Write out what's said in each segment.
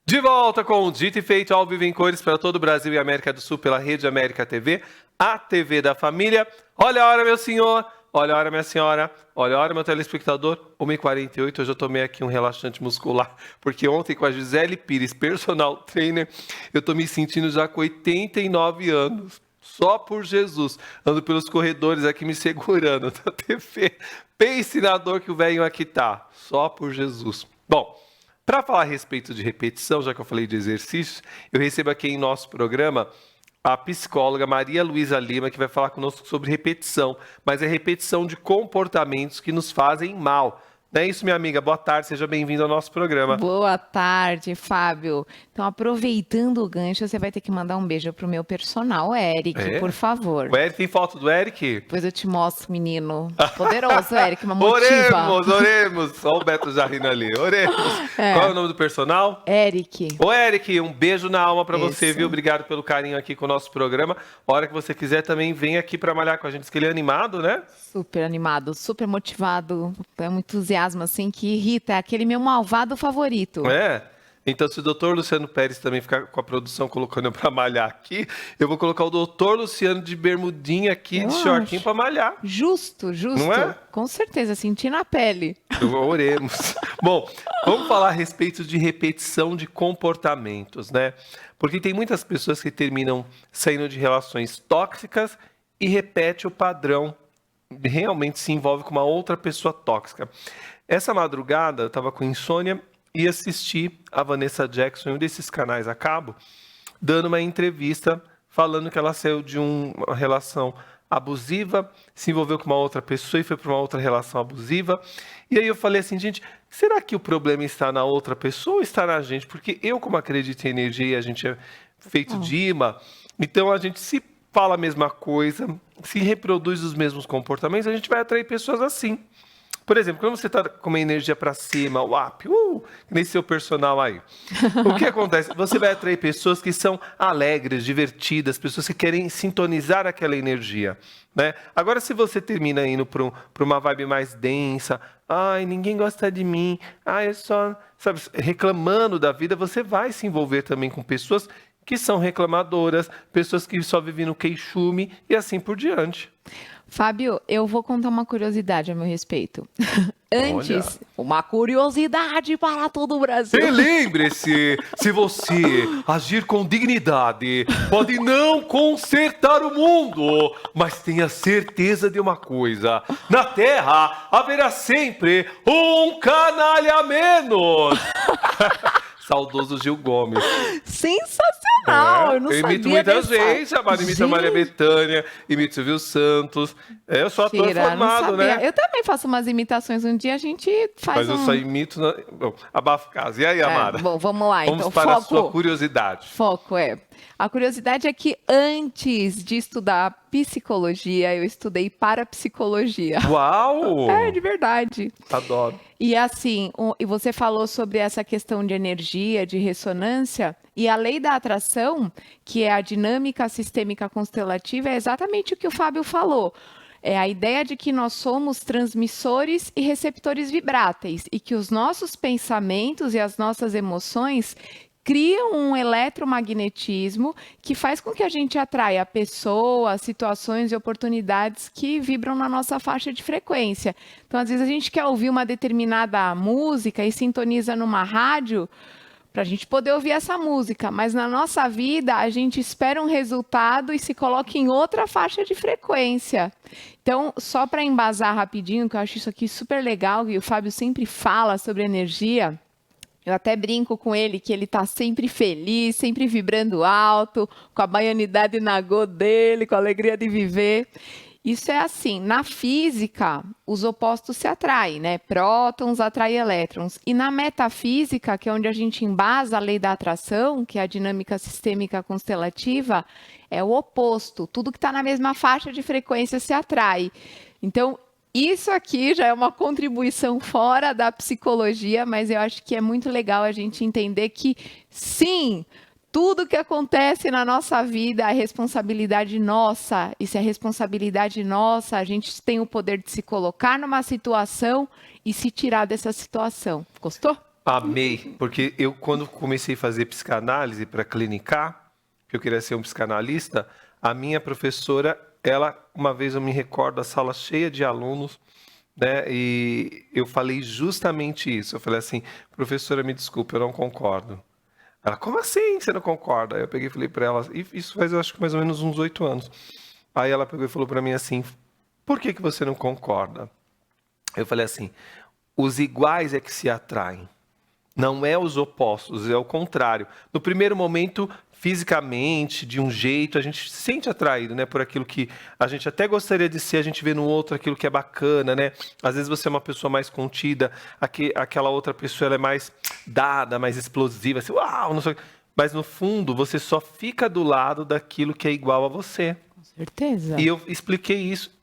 De volta com o Dito e Feito ao vivo em cores para todo o Brasil e América do Sul pela Rede América TV, a TV da família. Olha a hora, meu senhor, olha a hora, minha senhora, olha a hora, meu telespectador. 1h48, hoje eu tomei aqui um relaxante muscular, porque ontem com a Gisele Pires, personal trainer, eu tô me sentindo já com 89 anos. Só por Jesus. Ando pelos corredores aqui me segurando da TV. Pense na dor que o velho aqui tá. Só por Jesus. Bom, para falar a respeito de repetição, já que eu falei de exercícios, eu recebo aqui em nosso programa a psicóloga Maria Luísa Lima, que vai falar conosco sobre repetição, mas é repetição de comportamentos que nos fazem mal. Não é isso, minha amiga? Boa tarde, seja bem-vindo ao nosso programa. Boa tarde, Fábio. Então, aproveitando o gancho, você vai ter que mandar um beijo pro meu personal, Eric, por favor. O Eric, tem foto do Eric? Depois eu te mostro, menino. Poderoso, Eric, uma motiva. Oremos. Olha o Beto já rindo ali. Oremos. Qual é o nome do personal? Eric. Ô, Eric, um beijo na alma pra você, Isso. viu? Obrigado pelo carinho aqui com o nosso programa. A hora que você quiser também, vem aqui pra malhar com a gente. Diz que ele é animado, né? Super animado, super motivado. É um entusiasmo, assim, que irrita. É aquele meu malvado favorito. É. Então, se o doutor Luciano Pérez também ficar com a produção colocando eu pra malhar aqui, eu vou colocar o doutor Luciano de bermudinha aqui, Eu de shortinho acho. pra malhar. Justo. Não é? Com certeza, senti na pele. Oremos. Bom, vamos falar a respeito de repetição de comportamentos, né? Porque tem muitas pessoas que terminam saindo de relações tóxicas e repete o padrão, realmente se envolve com uma outra pessoa tóxica. Essa madrugada eu estava com insônia e assisti a Vanessa Jackson em um desses canais a cabo, dando uma entrevista falando que ela saiu de uma relação abusiva, se envolveu com uma outra pessoa e foi para uma outra relação abusiva. E aí eu falei assim, gente, será que o problema está na outra pessoa ou está na gente? Porque eu, como acredito em energia e a gente é feito de imã, então a gente se fala a mesma coisa, se reproduz os mesmos comportamentos, a gente vai atrair pessoas assim. Por exemplo, quando você está com uma energia para cima, que nem seu personal aí. O que acontece? Você vai atrair pessoas que são alegres, divertidas, pessoas que querem sintonizar aquela energia, né? Agora, se você termina indo para uma vibe mais densa, ai, ninguém gosta de mim, ai, eu só, sabe, reclamando da vida, você vai se envolver também com pessoas que são reclamadoras, pessoas que só vivem no queixume e assim por diante. Fábio, eu vou contar uma curiosidade a meu respeito. Antes, Olha. uma curiosidade para todo o Brasil. E lembre-se, se você agir com dignidade, pode não consertar o mundo, mas tenha certeza de uma coisa: na Terra haverá sempre um canalha a menos. Saudoso Gil Gomes. Sensacional! Eu não eu imito sabia muita dessa. gente, a Mara imita a Maria Bethânia, imito Silvio Santos. Eu sou ator Mentira, não formado, sabia. né? Eu também faço umas imitações. Um dia a gente faz Mas eu só imito... Bom, abafa casa. E aí, Amara? Bom, vamos lá. Vamos Então, para a foco. sua curiosidade. Foco, A curiosidade é que antes de estudar psicologia, eu estudei parapsicologia. Uau! É, de verdade. Adoro. E assim, e você falou sobre essa questão de energia, de ressonância, e a lei da atração, que é a dinâmica sistêmica constelativa, é exatamente o que o Fábio falou. É a ideia de que nós somos transmissores e receptores vibráteis, e que os nossos pensamentos e as nossas emoções criam um eletromagnetismo que faz com que a gente atraia pessoas, situações e oportunidades que vibram na nossa faixa de frequência. Então, às vezes, a gente quer ouvir uma determinada música e sintoniza numa rádio para a gente poder ouvir essa música, mas na nossa vida a gente espera um resultado e se coloca em outra faixa de frequência. Então, só para embasar rapidinho, que eu acho isso aqui super legal, e o Fábio sempre fala sobre energia. Eu até brinco com ele que ele está sempre feliz, sempre vibrando alto, com a baianidade na go dele, com a alegria de viver. Isso é assim, na física, os opostos se atraem, né? Prótons atraem elétrons. E na metafísica, que é onde a gente embasa a lei da atração, que é a dinâmica sistêmica constelativa, é o oposto. Tudo que está na mesma faixa de frequência se atrai. Então, isso aqui já é uma contribuição fora da psicologia, mas eu acho que é muito legal a gente entender que, sim, tudo que acontece na nossa vida é responsabilidade nossa. E se é responsabilidade nossa, a gente tem o poder de se colocar numa situação e se tirar dessa situação. Gostou? Amei, porque eu, quando comecei a fazer psicanálise para clinicar, que eu queria ser um psicanalista, a minha professora, ela, uma vez eu me recordo, a sala cheia de alunos, né, e eu falei justamente isso. Eu falei assim, professora, me desculpe, eu não concordo. Ela, como assim você não concorda? Aí eu peguei e falei para ela, e isso faz, eu acho que mais ou menos uns 8 anos. Aí ela pegou e falou para mim assim, por que que você não concorda? Eu falei assim, os iguais é que se atraem. Não é os opostos, é o contrário. No primeiro momento, fisicamente, de um jeito, a gente se sente atraído, né, por aquilo que a gente até gostaria de ser, a gente vê no outro aquilo que é bacana, né? Às vezes você é uma pessoa mais contida, aquela outra pessoa ela é mais dada, mais explosiva, assim, uau, não sei. Mas no fundo, você só fica do lado daquilo que é igual a você. Com certeza. E eu expliquei isso.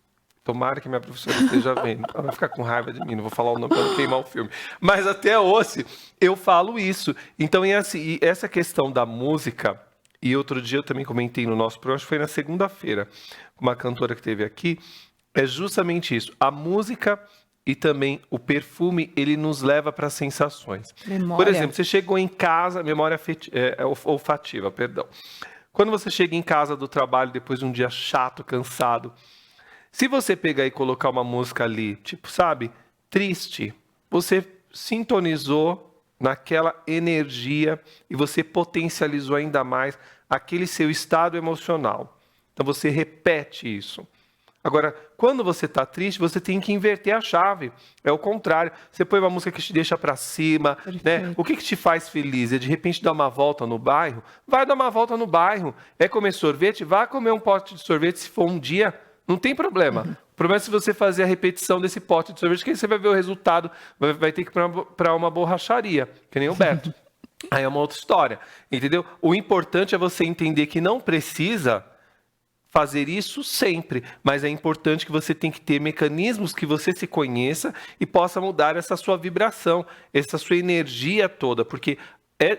Tomara que minha professora esteja vendo. Ela vai ficar com raiva de mim, não vou falar o nome para não queimar o filme. Mas até hoje eu falo isso. Então, e essa questão da música, e outro dia eu também comentei no nosso programa, acho que foi na segunda-feira, com uma cantora que teve aqui, é justamente isso. A música e também o perfume, ele nos leva para sensações. Memória. Por exemplo, você chegou em casa, memória olfativa, perdão. Quando você chega em casa do trabalho depois de um dia chato, cansado, se você pegar e colocar uma música ali, tipo, sabe, triste, você sintonizou naquela energia e você potencializou ainda mais aquele seu estado emocional. Então você repete isso. Agora, quando você está triste, você tem que inverter a chave. É o contrário. Você põe uma música que te deixa para cima, né? O que te faz feliz? É de repente dar uma volta no bairro? Vai dar uma volta no bairro. É comer sorvete? Vá comer um pote de sorvete se for um dia. Não tem problema. O problema é se você fazer a repetição desse pote de sorvete, que aí você vai ver o resultado, vai ter que ir para uma borracharia, que nem o Beto. Aí é uma outra história, entendeu? O importante é você entender que não precisa fazer isso sempre, mas é importante que você tem que ter mecanismos que você se conheça e possa mudar essa sua vibração, essa sua energia toda, porque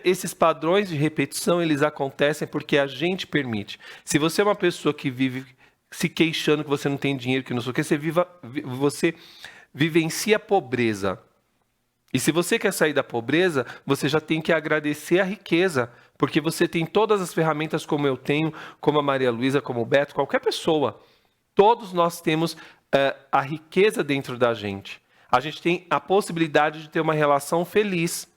esses padrões de repetição, eles acontecem porque a gente permite. Se você é uma pessoa que vive se queixando que você não tem dinheiro, que não sei o que, você vivencia a pobreza. E se você quer sair da pobreza, você já tem que agradecer a riqueza, porque você tem todas as ferramentas como eu tenho, como a Maria Luísa, como o Beto, qualquer pessoa. Todos nós temos a riqueza dentro da gente. A gente tem a possibilidade de ter uma relação feliz.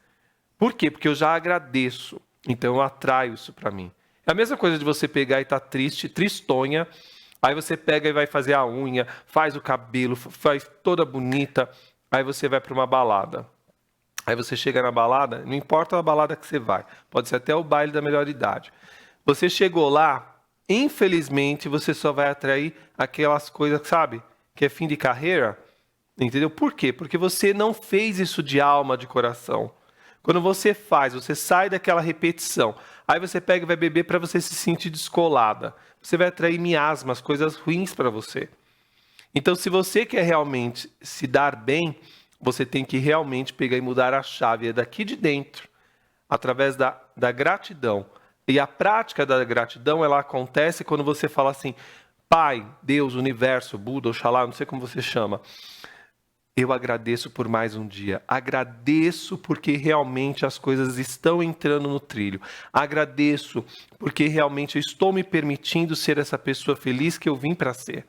Por quê? Porque eu já agradeço. Então eu atraio isso para mim. É a mesma coisa de você pegar e estar triste, tristonha. Aí você pega e vai fazer a unha, faz o cabelo, faz toda bonita. Aí você vai para uma balada. Aí você chega na balada, não importa a balada que você vai, pode ser até o baile da melhor idade. Você chegou lá, infelizmente você só vai atrair aquelas coisas, sabe, que é fim de carreira. Entendeu? Por quê? Porque você não fez isso de alma, de coração. Quando você faz, você sai daquela repetição. Aí você pega e vai beber para você se sentir descolada. Você vai atrair miasmas, coisas ruins para você. Então, se você quer realmente se dar bem, você tem que realmente pegar e mudar a chave. É daqui de dentro, através da gratidão. E a prática da gratidão, ela acontece quando você fala assim, Pai, Deus, Universo, Buda, Oxalá, não sei como você chama. Eu agradeço por mais um dia. Agradeço porque realmente as coisas estão entrando no trilho. Agradeço porque realmente eu estou me permitindo ser essa pessoa feliz que eu vim para ser.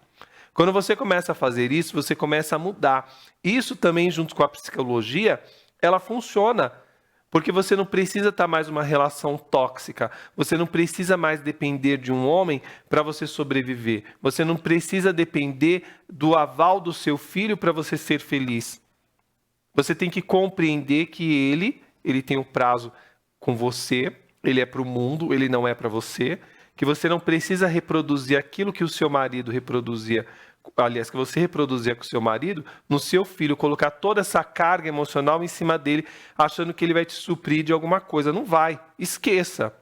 Quando você começa a fazer isso, você começa a mudar. Isso também, junto com a psicologia, ela funciona. Porque você não precisa estar mais numa relação tóxica. Você não precisa mais depender de um homem para você sobreviver. Você não precisa depender do aval do seu filho para você ser feliz. Você tem que compreender que ele tem um prazo com você, ele é para o mundo, ele não é para você. Que você não precisa reproduzir aquilo que o seu marido reproduzia, aliás, que você reproduzia com o seu marido, no seu filho, colocar toda essa carga emocional em cima dele, achando que ele vai te suprir de alguma coisa. Não vai, esqueça.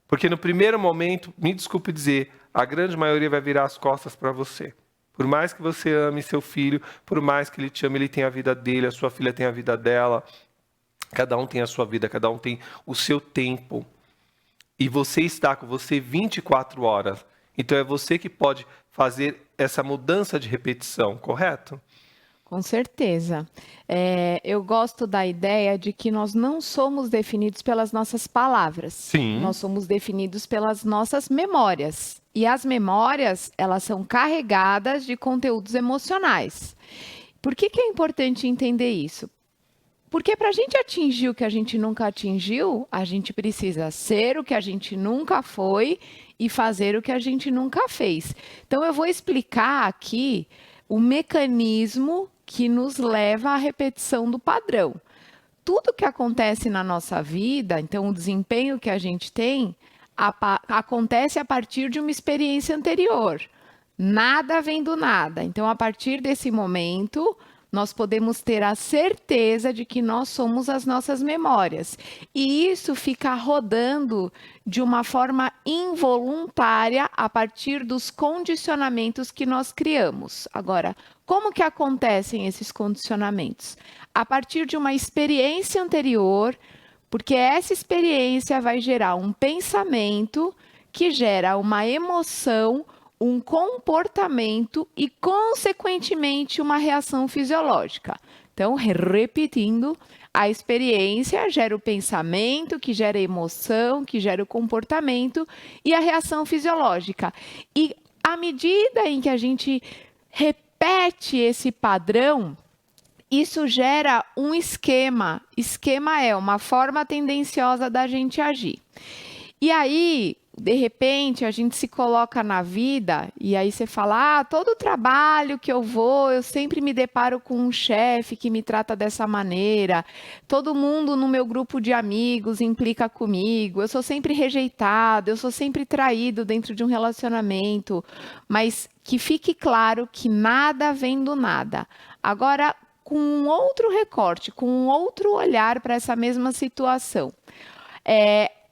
Porque no primeiro momento, me desculpe dizer, a grande maioria vai virar as costas para você. Por mais que você ame seu filho, por mais que ele te ame, ele tem a vida dele, a sua filha tem a vida dela. Cada um tem a sua vida, cada um tem o seu tempo. E você está com você 24 horas. Então é você que pode fazer essa mudança de repetição, correto? Com certeza. Eu gosto da ideia de que nós não somos definidos pelas nossas palavras. Sim. Nós somos definidos pelas nossas memórias. E as memórias, elas são carregadas de conteúdos emocionais. Por que é importante entender isso? Porque para a gente atingir o que a gente nunca atingiu, a gente precisa ser o que a gente nunca foi e fazer o que a gente nunca fez. Então, eu vou explicar aqui o mecanismo que nos leva à repetição do padrão. Tudo que acontece na nossa vida, então o desempenho que a gente tem, acontece a partir de uma experiência anterior. Nada vem do nada. Então, a partir desse momento, nós podemos ter a certeza de que nós somos as nossas memórias. E isso fica rodando de uma forma involuntária a partir dos condicionamentos que nós criamos. Agora, como que acontecem esses condicionamentos? A partir de uma experiência anterior, porque essa experiência vai gerar um pensamento que gera uma emoção, um comportamento e, consequentemente, uma reação fisiológica. Então, repetindo, a experiência gera o pensamento, que gera a emoção, que gera o comportamento e a reação fisiológica. E à medida em que a gente repete esse padrão, isso gera um esquema. Esquema é uma forma tendenciosa da gente agir. E aí, de repente, a gente se coloca na vida e aí você fala, todo trabalho que eu vou, eu sempre me deparo com um chefe que me trata dessa maneira, todo mundo no meu grupo de amigos implica comigo, eu sou sempre rejeitado, eu sou sempre traído dentro de um relacionamento, mas que fique claro que nada vem do nada. Agora, com um outro recorte, com um outro olhar para essa mesma situação.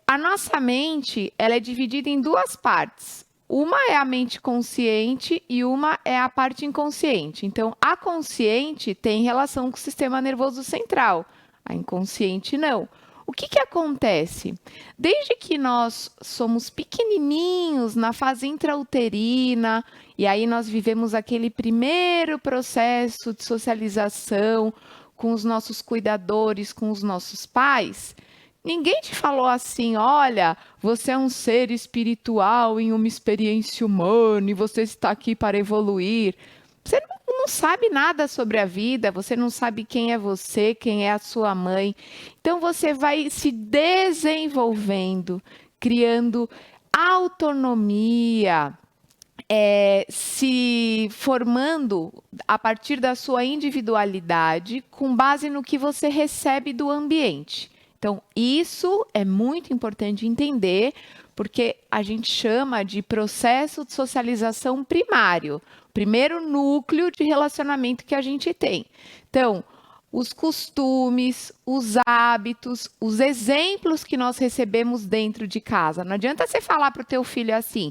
A nossa mente, ela é dividida em duas partes. Uma é a mente consciente e uma é a parte inconsciente. Então, a consciente tem relação com o sistema nervoso central, a inconsciente não. O que acontece? Desde que nós somos pequenininhos, na fase intrauterina, e aí nós vivemos aquele primeiro processo de socialização com os nossos cuidadores, com os nossos pais, ninguém te falou assim, olha, você é um ser espiritual em uma experiência humana e você está aqui para evoluir. Você não sabe nada sobre a vida, você não sabe quem é você, quem é a sua mãe. Então, você vai se desenvolvendo, criando autonomia, se formando a partir da sua individualidade com base no que você recebe do ambiente. Então, isso é muito importante entender, porque a gente chama de processo de socialização primário, primeiro núcleo de relacionamento que a gente tem. Então, os costumes, os hábitos, os exemplos que nós recebemos dentro de casa. Não adianta você falar para o teu filho assim,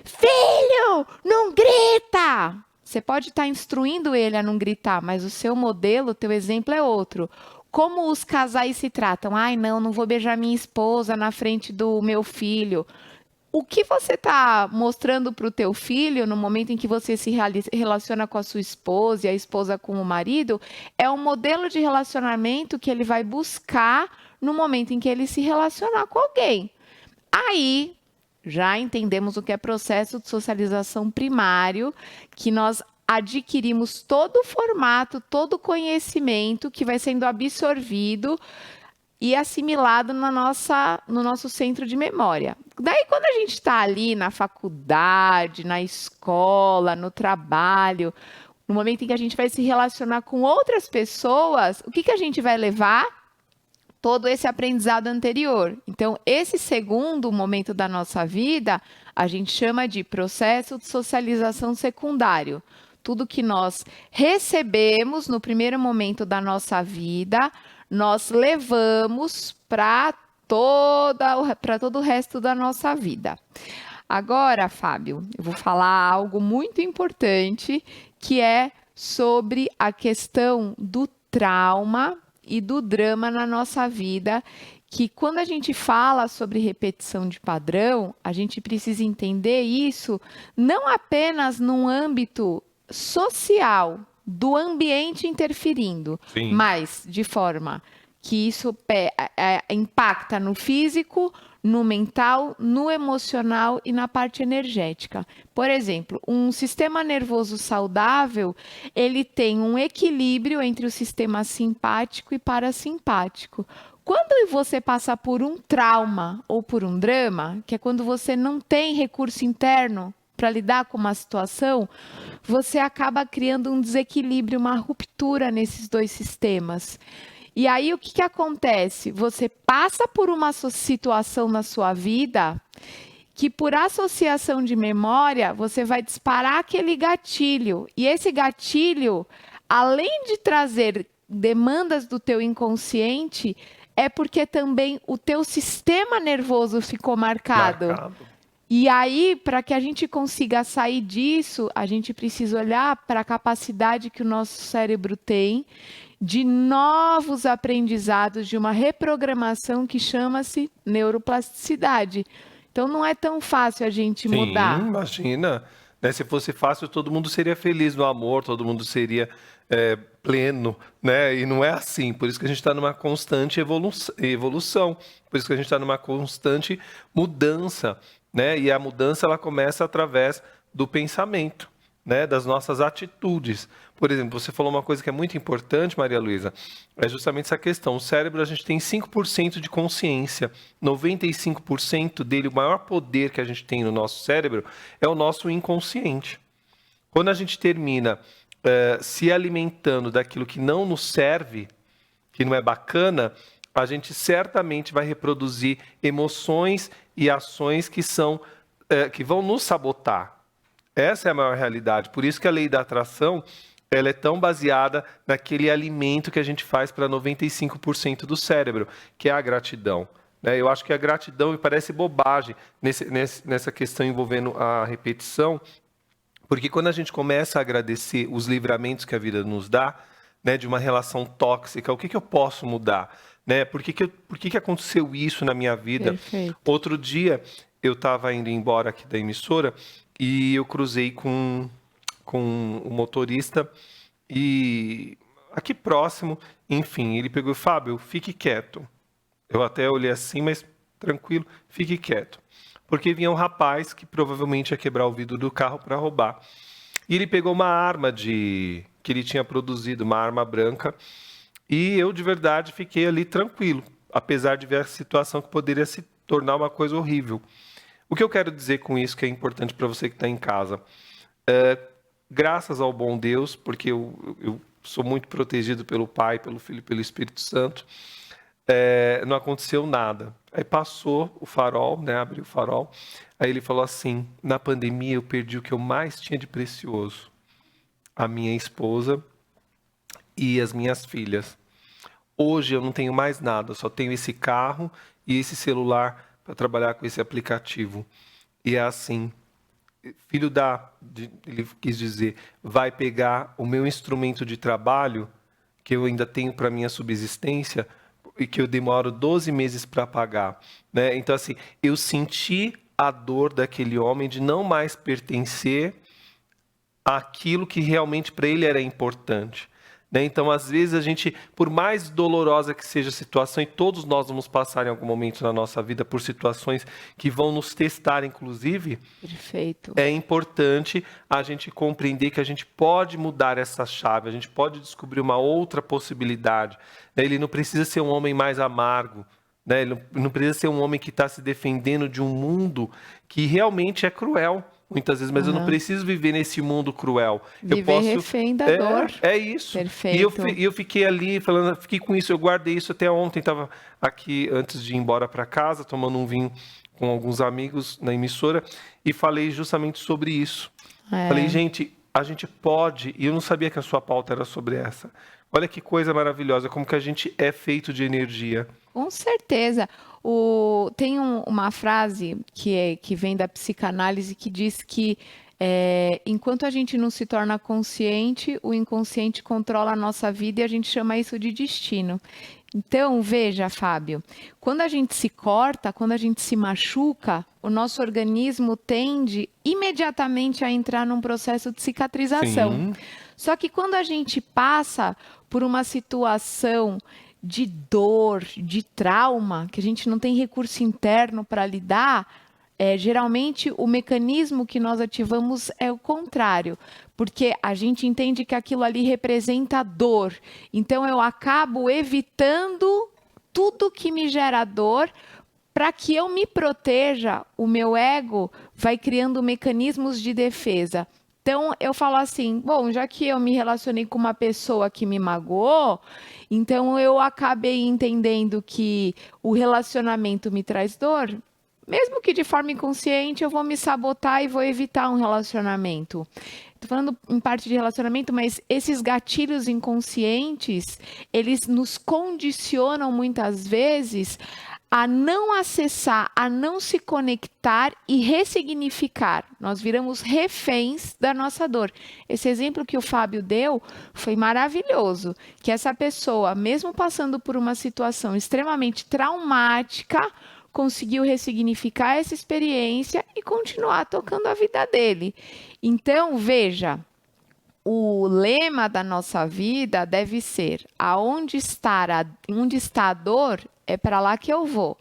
filho, não grita! Você pode estar instruindo ele a não gritar, mas o seu modelo, o teu exemplo é outro. Como os casais se tratam? Ai, não vou beijar minha esposa na frente do meu filho. O que você está mostrando para o teu filho no momento em que você se relaciona com a sua esposa e a esposa com o marido é um modelo de relacionamento que ele vai buscar no momento em que ele se relacionar com alguém. Aí, já entendemos o que é processo de socialização primário, que nós adquirimos todo o formato, todo o conhecimento que vai sendo absorvido e assimilado no nosso centro de memória. Daí, quando a gente está ali na faculdade, na escola, no trabalho, no momento em que a gente vai se relacionar com outras pessoas, o que a gente vai levar? Todo esse aprendizado anterior. Então, esse segundo momento da nossa vida, a gente chama de processo de socialização secundário. Tudo que nós recebemos no primeiro momento da nossa vida, nós levamos para todo o resto da nossa vida. Agora, Fábio, eu vou falar algo muito importante, que é sobre a questão do trauma e do drama na nossa vida, que quando a gente fala sobre repetição de padrão, a gente precisa entender isso não apenas num âmbito social, do ambiente interferindo, Sim. mas de forma que isso impacta no físico, no mental, no emocional e na parte energética. Por exemplo, um sistema nervoso saudável, ele tem um equilíbrio entre o sistema simpático e parasimpático. Quando você passa por um trauma ou por um drama, que é quando você não tem recurso interno para lidar com uma situação, você acaba criando um desequilíbrio, uma ruptura nesses dois sistemas. E aí o que acontece? Você passa por uma situação na sua vida que, por associação de memória, você vai disparar aquele gatilho. E esse gatilho, além de trazer demandas do teu inconsciente, é porque também o teu sistema nervoso ficou marcado. E aí, para que a gente consiga sair disso, a gente precisa olhar para a capacidade que o nosso cérebro tem de novos aprendizados, de uma reprogramação que chama-se neuroplasticidade. Então, não é tão fácil a gente mudar. Sim, imagina. Né? Se fosse fácil, todo mundo seria feliz no amor, todo mundo seria pleno, né? E não é assim. Por isso que a gente está numa constante evolução. Por isso que a gente está numa constante mudança, né? E a mudança ela começa através do pensamento, né? Das nossas atitudes. Por exemplo, você falou uma coisa que é muito importante, Maria Luísa, é justamente essa questão. O cérebro, a gente tem 5% de consciência. 95% dele, o maior poder que a gente tem no nosso cérebro é o nosso inconsciente. Quando a gente termina se alimentando daquilo que não nos serve, que não é bacana, a gente certamente vai reproduzir emoções e ações que vão nos sabotar. Essa é a maior realidade. Por isso que a lei da atração ela é tão baseada naquele alimento que a gente faz para 95% do cérebro, que é a gratidão. Eu acho que a gratidão me parece bobagem nessa questão envolvendo a repetição, porque quando a gente começa a agradecer os livramentos que a vida nos dá, né, de uma relação tóxica, o que eu posso mudar? Né? Por que aconteceu isso na minha vida? Perfeito. Outro dia, eu estava indo embora aqui da emissora e eu cruzei com o motorista e aqui próximo, enfim, ele pegou, Fábio, fique quieto. Eu até olhei assim, mas tranquilo, fique quieto. Porque vinha um rapaz que provavelmente ia quebrar o vidro do carro para roubar. E ele pegou uma arma que ele tinha produzido, uma arma branca, e eu de verdade fiquei ali tranquilo, apesar de ver a situação que poderia se tornar uma coisa horrível. O que eu quero dizer com isso, que é importante para você que está em casa, graças ao bom Deus, porque eu sou muito protegido pelo Pai, pelo Filho e pelo Espírito Santo, não aconteceu nada. Aí passou o farol, né, abriu o farol, aí ele falou assim, na pandemia eu perdi o que eu mais tinha de precioso, a minha esposa e as minhas filhas. Hoje eu não tenho mais nada, só tenho esse carro e esse celular para trabalhar com esse aplicativo. E é assim, ele quis dizer, vai pegar o meu instrumento de trabalho, que eu ainda tenho para minha subsistência, e que eu demoro 12 meses para pagar. Né? Então, assim, eu senti a dor daquele homem de não mais pertencer àquilo que realmente para ele era importante. Né? Então, às vezes, a gente, por mais dolorosa que seja a situação, e todos nós vamos passar em algum momento na nossa vida por situações que vão nos testar, inclusive, Perfeito. É importante a gente compreender que a gente pode mudar essa chave, a gente pode descobrir uma outra possibilidade. Né? Ele não precisa ser um homem mais amargo, né? Ele não precisa ser um homem que está se defendendo de um mundo que realmente é cruel. Muitas vezes, mas eu não preciso viver nesse mundo cruel. Viver refém da dor. É isso. Perfeito. E eu fiquei ali, fiquei com isso, eu guardei isso até ontem, estava aqui antes de ir embora para casa, tomando um vinho com alguns amigos na emissora, e falei justamente sobre isso. Falei, gente, a gente pode, e eu não sabia que a sua pauta era sobre essa. Olha que coisa maravilhosa, como que a gente é feito de energia. Com certeza. Tem uma frase que vem da psicanálise que diz que enquanto a gente não se torna consciente, o inconsciente controla a nossa vida e a gente chama isso de destino. Então, veja, Fábio, quando a gente se corta, quando a gente se machuca, o nosso organismo tende imediatamente a entrar num processo de cicatrização. Sim. Só que quando a gente passa por uma situação de dor, de trauma, que a gente não tem recurso interno para lidar, geralmente o mecanismo que nós ativamos é o contrário, porque a gente entende que aquilo ali representa dor. Então eu acabo evitando tudo que me gera dor para que eu me proteja. O meu ego vai criando mecanismos de defesa. Então, eu falo assim, bom, já que eu me relacionei com uma pessoa que me magoou, então eu acabei entendendo que o relacionamento me traz dor, mesmo que de forma inconsciente, eu vou me sabotar e vou evitar um relacionamento. Estou falando em parte de relacionamento, mas esses gatilhos inconscientes, eles nos condicionam muitas vezes a não acessar, a não se conectar e ressignificar. Nós viramos reféns da nossa dor. Esse exemplo que o Fábio deu foi maravilhoso, que essa pessoa, mesmo passando por uma situação extremamente traumática, conseguiu ressignificar essa experiência e continuar tocando a vida dele. Então, veja, o lema da nossa vida deve ser: onde está a dor, é para lá que eu vou.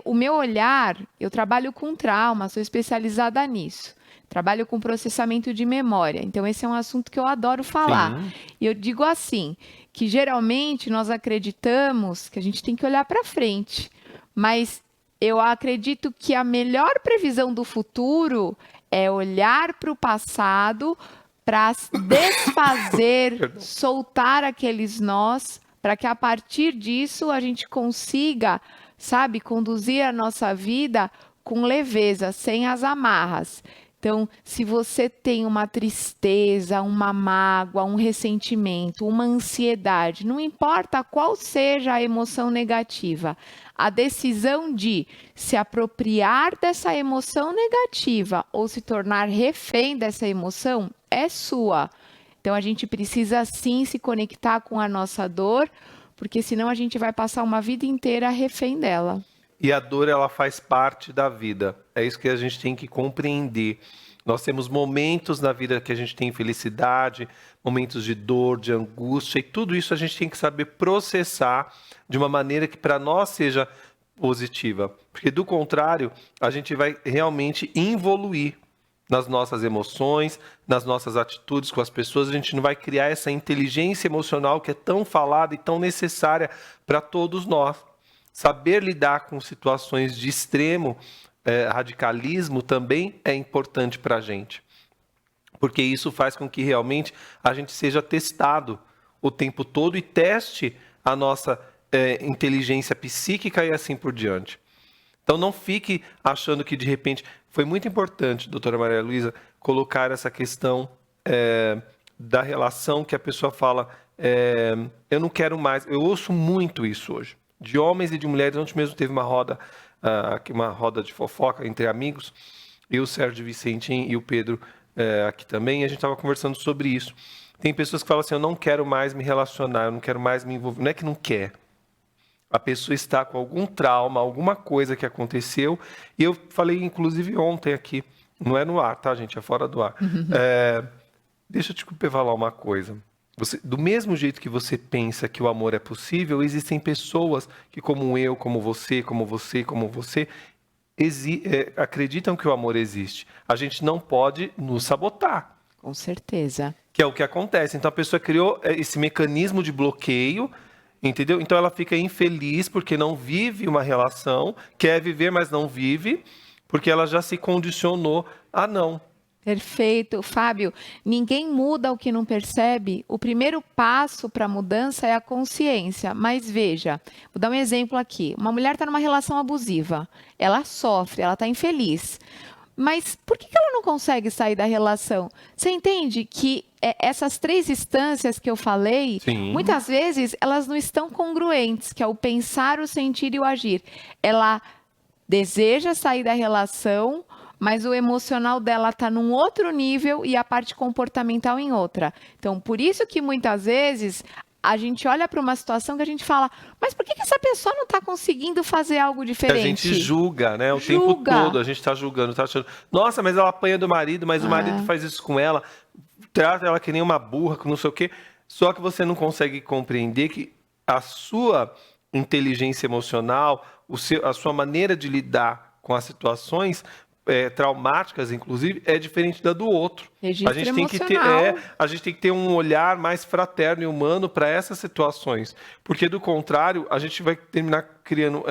O meu olhar, eu trabalho com trauma, sou especializada nisso. Trabalho com processamento de memória. Então, esse é um assunto que eu adoro falar. Sim. E eu digo assim, que geralmente nós acreditamos que a gente tem que olhar para frente. Mas eu acredito que a melhor previsão do futuro é olhar para o passado, para desfazer, soltar aqueles nós, para que a partir disso a gente consiga, sabe, conduzir a nossa vida com leveza, sem as amarras. Então, se você tem uma tristeza, uma mágoa, um ressentimento, uma ansiedade, não importa qual seja a emoção negativa, a decisão de se apropriar dessa emoção negativa ou se tornar refém dessa emoção é sua. Então, a gente precisa sim se conectar com a nossa dor, porque senão a gente vai passar uma vida inteira refém dela. E a dor, ela faz parte da vida. É isso que a gente tem que compreender. Nós temos momentos na vida que a gente tem felicidade, momentos de dor, de angústia, e tudo isso a gente tem que saber processar de uma maneira que para nós seja positiva. Porque do contrário, a gente vai realmente involuir nas nossas emoções, nas nossas atitudes com as pessoas. A gente não vai criar essa inteligência emocional que é tão falada e tão necessária para todos nós. Saber lidar com situações de extremo radicalismo também é importante para a gente, porque isso faz com que realmente a gente seja testado o tempo todo e teste a nossa inteligência psíquica e assim por diante. Então não fique achando que de repente... Foi muito importante, doutora Maria Luísa, colocar essa questão da relação que a pessoa fala, eu não quero mais. Eu ouço muito isso hoje, de homens e de mulheres. Ontem mesmo teve uma roda de fofoca entre amigos, eu, o Sérgio Vicentim e o Pedro aqui também, e a gente estava conversando sobre isso. Tem pessoas que falam assim, eu não quero mais me relacionar, eu não quero mais me envolver. Não é que não quer. A pessoa está com algum trauma, alguma coisa que aconteceu, e eu falei, inclusive, ontem aqui, não é no ar, tá, gente? É fora do ar. Deixa eu te falar uma coisa. Do mesmo jeito que você pensa que o amor é possível, existem pessoas que, como eu, como você, acreditam que o amor existe. A gente não pode nos sabotar. Com certeza. Que é o que acontece. Então, a pessoa criou esse mecanismo de bloqueio, entendeu? Então, ela fica infeliz porque não vive uma relação, quer viver, mas não vive, porque ela já se condicionou a não. Perfeito. Fábio, ninguém muda o que não percebe. O primeiro passo para a mudança é a consciência. Mas veja, vou dar um exemplo aqui. Uma mulher está numa relação abusiva. Ela sofre, ela está infeliz. Mas por que ela não consegue sair da relação? Você entende que essas 3 instâncias que eu falei, Sim. Muitas vezes elas não estão congruentes, que é o pensar, o sentir e o agir. Ela deseja sair da relação, mas o emocional dela está num outro nível e a parte comportamental em outra. Então, por isso que muitas vezes a gente olha para uma situação que a gente fala, mas por que essa pessoa não está conseguindo fazer algo diferente? A gente julga, né? O tempo todo a gente está julgando, está achando, nossa, mas ela apanha do marido, mas o marido faz isso com ela, trata ela que nem uma burra, com não sei o quê. Só que você não consegue compreender que a sua inteligência emocional, a sua maneira de lidar com as situações traumáticas, inclusive, é diferente da do outro. Registro a gente tem que ter um olhar mais fraterno e humano para essas situações, porque do contrário, a gente vai terminar criando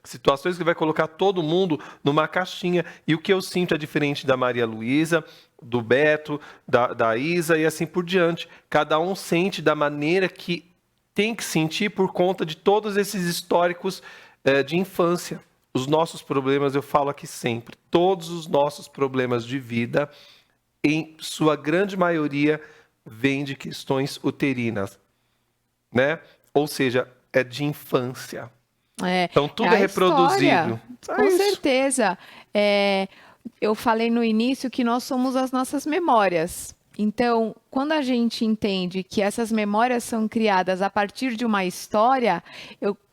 situações que vai colocar todo mundo numa caixinha. E o que eu sinto é diferente da Maria Luísa, do Beto, da Isa e assim por diante. Cada um sente da maneira que tem que sentir por conta de todos esses históricos de infância. Os nossos problemas, eu falo aqui sempre, todos os nossos problemas de vida, em sua grande maioria, vêm de questões uterinas, né? Ou seja, é de infância. Então, tudo é reproduzido. Com certeza. Eu falei no início que nós somos as nossas memórias. Então, quando a gente entende que essas memórias são criadas a partir de uma história,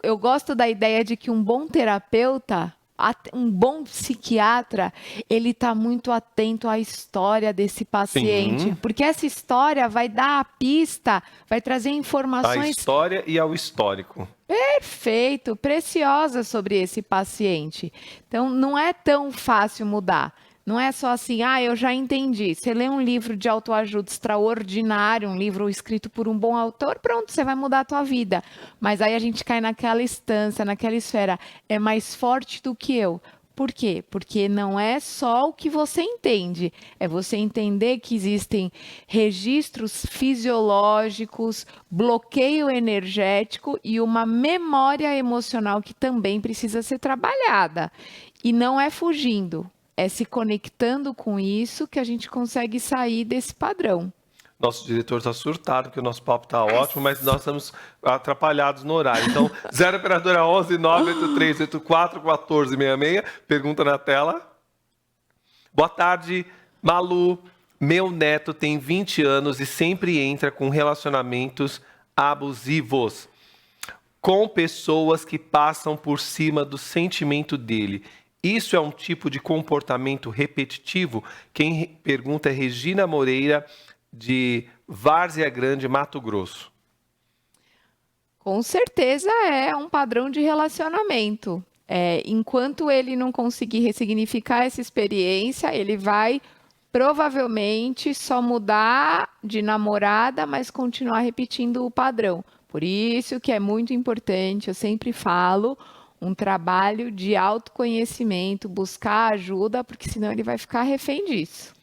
eu gosto da ideia de que um bom terapeuta, um bom psiquiatra, ele está muito atento à história desse paciente. Sim. Porque essa história vai dar a pista, vai trazer informações... A história e ao histórico. Perfeito, preciosa sobre esse paciente. Então, não é tão fácil mudar. Não é só assim, eu já entendi. Você lê um livro de autoajuda extraordinário, um livro escrito por um bom autor, pronto, você vai mudar a tua vida. Mas aí a gente cai naquela instância, naquela esfera. É mais forte do que eu. Por quê? Porque não é só o que você entende. É você entender que existem registros fisiológicos, bloqueio energético e uma memória emocional que também precisa ser trabalhada. E não é fugindo. É se conectando com isso que a gente consegue sair desse padrão. Nosso diretor está surtado, porque o nosso papo está ótimo, mas nós estamos atrapalhados no horário. Então, 0 operadora 11 983 84 1466, pergunta na tela. Boa tarde, Malu. Meu neto tem 20 anos e sempre entra com relacionamentos abusivos com pessoas que passam por cima do sentimento dele. Isso é um tipo de comportamento repetitivo? Quem pergunta é Regina Moreira, de Várzea Grande, Mato Grosso. Com certeza é um padrão de relacionamento. Enquanto ele não conseguir ressignificar essa experiência, ele vai provavelmente só mudar de namorada, mas continuar repetindo o padrão. Por isso que é muito importante, eu sempre falo, um trabalho de autoconhecimento, buscar ajuda, porque senão ele vai ficar refém disso.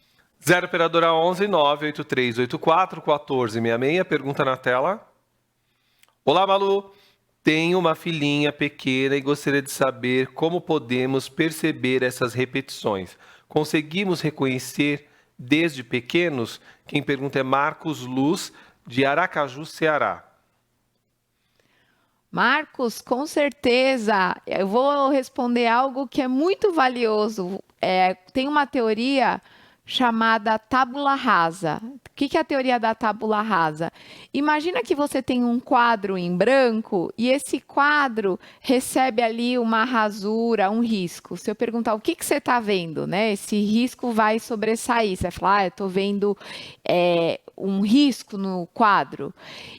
0 operadora 11 983 84 1466, pergunta na tela. Olá, Malu. Tenho uma filhinha pequena e gostaria de saber como podemos perceber essas repetições. Conseguimos reconhecer desde pequenos? Quem pergunta é Marcos Luz, de Aracaju, Ceará. Marcos, com certeza, eu vou responder algo que é muito valioso. Tem uma teoria chamada tábula rasa. O que é a teoria da tábula rasa? Imagina que você tem um quadro em branco e esse quadro recebe ali uma rasura, um risco. Se eu perguntar o que você está vendo, né? Esse risco vai sobressair. Você vai falar, eu estou vendo um risco no quadro.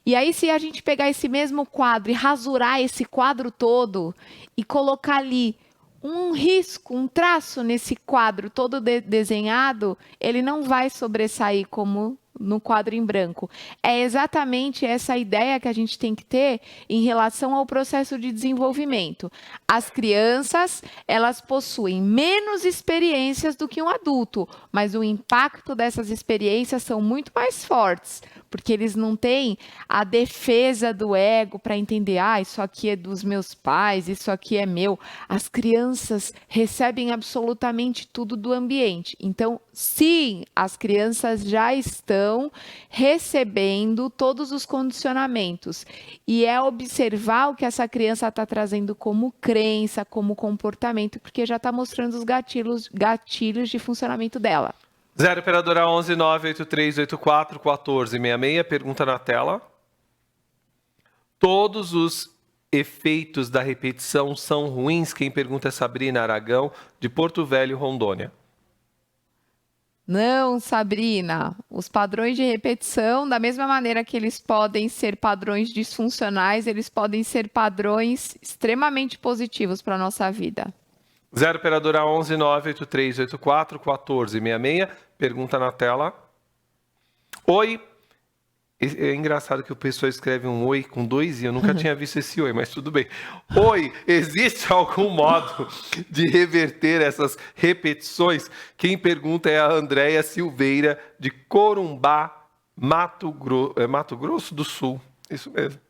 E aí, se a gente pegar esse mesmo quadro e rasurar esse quadro todo e colocar ali um risco, um traço nesse quadro todo desenhado, ele não vai sobressair como no quadro em branco. É exatamente essa ideia que a gente tem que ter em relação ao processo de desenvolvimento. As crianças, elas possuem menos experiências do que um adulto, mas o impacto dessas experiências são muito mais fortes, porque eles não têm a defesa do ego para entender, isso aqui é dos meus pais, isso aqui é meu. As crianças recebem absolutamente tudo do ambiente. Então, sim, as crianças já estão recebendo todos os condicionamentos. E é observar o que essa criança está trazendo como crença, como comportamento, porque já está mostrando os gatilhos de funcionamento dela. 0 operadora 11 983 84 1466, pergunta na tela. todos os efeitos da repetição são ruins? Quem pergunta é Sabrina Aragão, de Porto Velho, Rondônia. Não, Sabrina. Os padrões de repetição, da mesma maneira que eles podem ser padrões disfuncionais, eles podem ser padrões extremamente positivos para a nossa vida. 0 operadora 11 98384 1466. Pergunta na tela. Oi. É engraçado que o pessoal escreve um oi com 2 i. Eu nunca tinha visto esse oi, mas tudo bem. Oi, existe algum modo de reverter essas repetições? Quem pergunta é a Andréia Silveira, de Corumbá, Mato Grosso do Sul. Isso mesmo.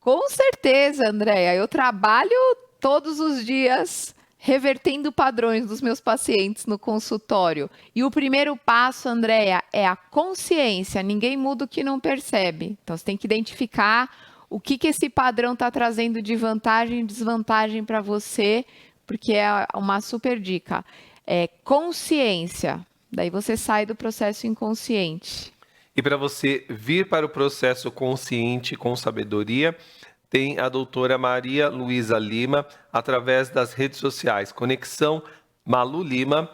Com certeza, Andréia. Eu trabalho todos os dias revertendo padrões dos meus pacientes no consultório. E o primeiro passo, Andréia, é a consciência. Ninguém muda o que não percebe. Então, você tem que identificar o que esse padrão está trazendo de vantagem e desvantagem para você, porque é uma super dica. É consciência. Daí você sai do processo inconsciente. E para você vir para o processo consciente com sabedoria, tem a doutora Maria Luísa Lima, através das redes sociais, Conexão Malu Lima,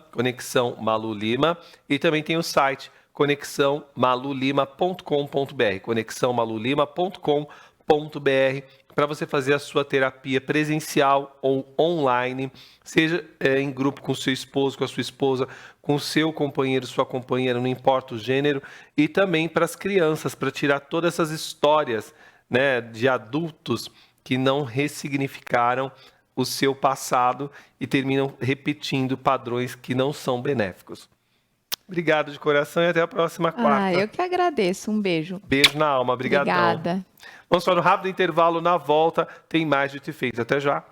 e também tem o site conexãomalulima.com.br, conexãomalulima.com.br, para você fazer a sua terapia presencial ou online, seja em grupo com seu esposo, com a sua esposa, com seu companheiro, sua companheira, não importa o gênero, e também para as crianças, para tirar todas essas histórias, né, de adultos que não ressignificaram o seu passado e terminam repetindo padrões que não são benéficos. Obrigado de coração e até a próxima quarta. Eu que agradeço. Um beijo. Beijo na alma. Obrigadão. Obrigada. Vamos para um rápido intervalo. Na volta tem mais de Te Fez. Até já.